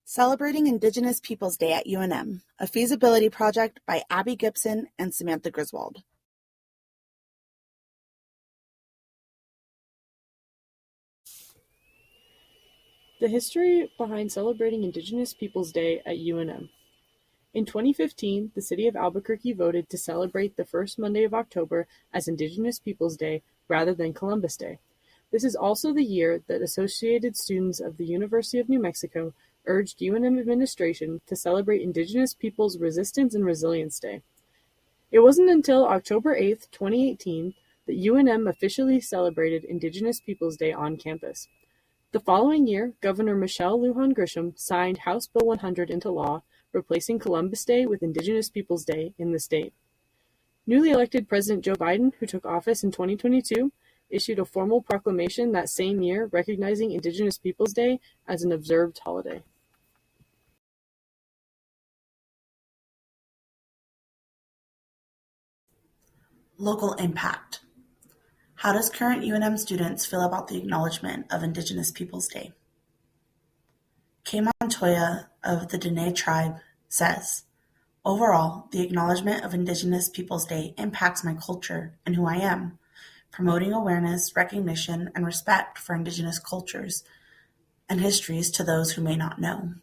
Celebrating Indigenous Peoples Day at UNM, a feasibility project by Abby Gibson and Samantha Griswold. The history behind celebrating Indigenous Peoples Day at UNM. In 2015, the city of Albuquerque voted to celebrate the first Monday of October as Indigenous Peoples Day rather than Columbus Day. This is also the year that associated students of the University of New Mexico urged UNM administration to celebrate Indigenous Peoples Resistance and Resilience Day. It wasn't until October 8, 2018, that UNM officially celebrated Indigenous Peoples Day on campus. The following year, Governor Michelle Lujan Grisham signed House Bill 100 into law, replacing Columbus Day with Indigenous Peoples Day in the state. Newly elected President Joe Biden, who took office in 2022, issued a formal proclamation that same year recognizing Indigenous Peoples Day as an observed holiday. Local impact. How does current UNM students feel about the acknowledgement of Indigenous Peoples Day? Kay Montoya of the Dene tribe says, "Overall, the acknowledgement of Indigenous Peoples Day impacts my culture and who I am, promoting awareness, recognition, and respect for Indigenous cultures and histories to those who may not know."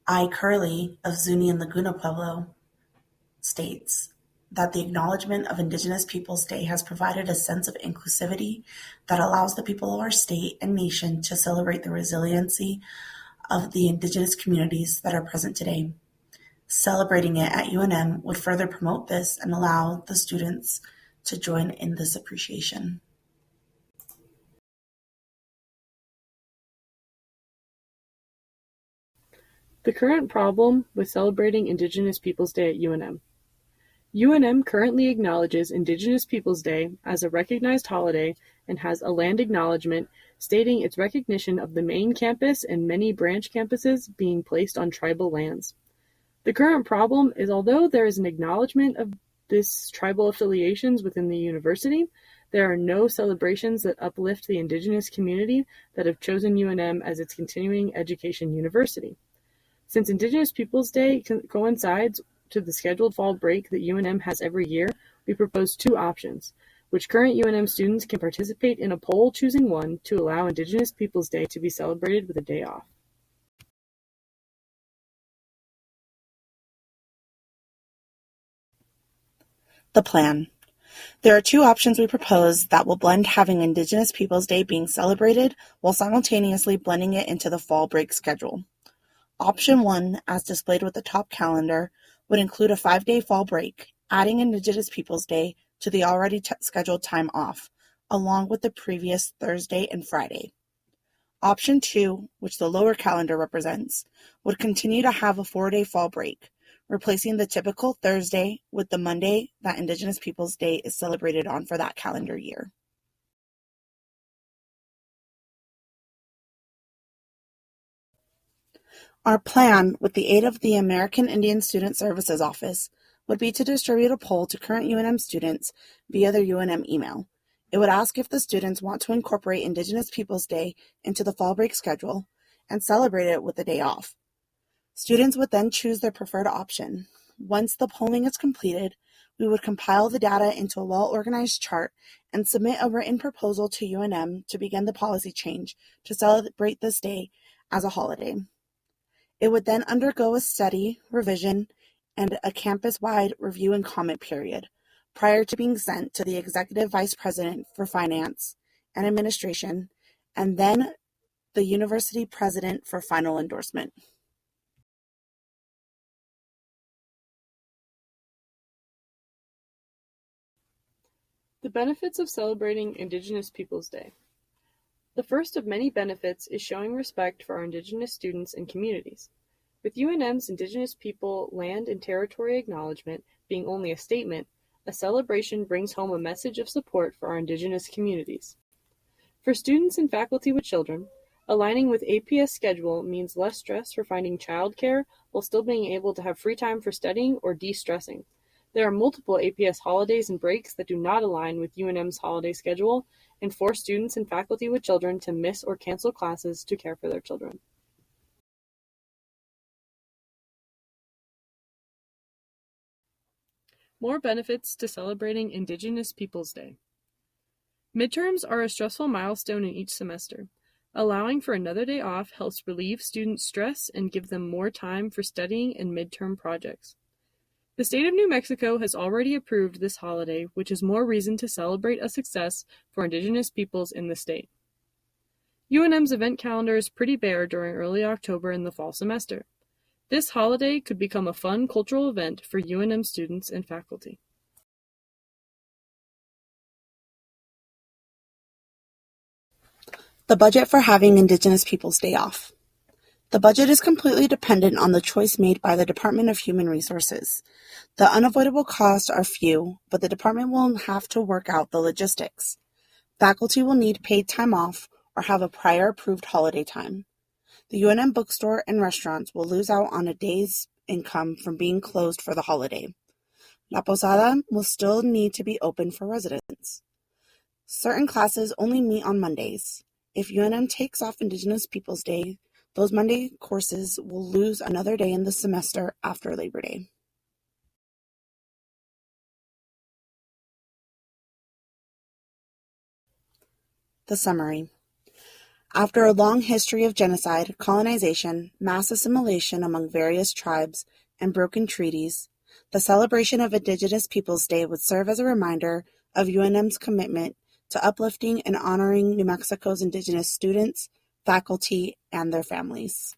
I. Curley of Zuni and Laguna Pueblo states that the acknowledgement of Indigenous Peoples Day has provided a sense of inclusivity that allows the people of our state and nation to celebrate the resiliency of the Indigenous communities that are present today. Celebrating it at UNM would further promote this and allow the students to join in this appreciation. The current problem with celebrating Indigenous Peoples Day at UNM. UNM currently acknowledges Indigenous Peoples Day as a recognized holiday and has a land acknowledgement stating its recognition of the main campus and many branch campuses being placed on tribal lands. The current problem is although there is an acknowledgement of this tribal affiliations within the university, there are no celebrations that uplift the Indigenous community that have chosen UNM as its continuing education university. Since Indigenous Peoples Day coincides to the scheduled fall break that UNM has every year, we propose two options, which current UNM students can participate in a poll choosing one to allow Indigenous Peoples Day to be celebrated with a day off. The plan. There are two options we propose that will blend having Indigenous Peoples Day being celebrated while simultaneously blending it into the fall break schedule. Option 1, as displayed with the top calendar, would include a 5-day fall break, adding Indigenous Peoples Day to the already scheduled time off, along with the previous Thursday and Friday. Option 2, which the lower calendar represents, would continue to have a 4-day fall break, replacing the typical Thursday with the Monday that Indigenous Peoples Day is celebrated on for that calendar year. Our plan, with the aid of the American Indian Student Services Office, would be to distribute a poll to current UNM students via their UNM email. It would ask if the students want to incorporate Indigenous Peoples Day into the fall break schedule and celebrate it with a day off. Students would then choose their preferred option. Once the polling is completed, we would compile the data into a well-organized chart and submit a written proposal to UNM to begin the policy change to celebrate this day as a holiday. It would then undergo a study, revision, and a campus-wide review and comment period prior to being sent to the Executive Vice President for Finance and Administration, and then the University President for final endorsement. The benefits of celebrating Indigenous Peoples Day. The first of many benefits is showing respect for our Indigenous students and communities. With UNM's Indigenous People Land and Territory Acknowledgement being only a statement, a celebration brings home a message of support for our Indigenous communities. For students and faculty with children, aligning with APS schedule means less stress for finding childcare while still being able to have free time for studying or de-stressing. There are multiple APS holidays and breaks that do not align with UNM's holiday schedule and force students and faculty with children to miss or cancel classes to care for their children. More benefits to celebrating Indigenous Peoples Day. Midterms are a stressful milestone in each semester. Allowing for another day off helps relieve students' stress and give them more time for studying and midterm projects. The state of New Mexico has already approved this holiday, which is more reason to celebrate a success for Indigenous peoples in the state. UNM's event calendar is pretty bare during early October in the fall semester. This holiday could become a fun cultural event for UNM students and faculty. The budget for having Indigenous Peoples Day off. The budget is completely dependent on the choice made by the Department of Human Resources. The unavoidable costs are few, but the department will have to work out the logistics. Faculty will need paid time off or have a prior approved holiday time. The UNM bookstore and restaurants will lose out on a day's income from being closed for the holiday. La Posada will still need to be open for residents. Certain classes only meet on Mondays. If UNM takes off Indigenous Peoples Day, those Monday courses will lose another day in the semester after Labor Day. The summary. After a long history of genocide, colonization, mass assimilation among various tribes, and broken treaties, the celebration of Indigenous Peoples Day would serve as a reminder of UNM's commitment to uplifting and honoring New Mexico's Indigenous students, faculty, and their families.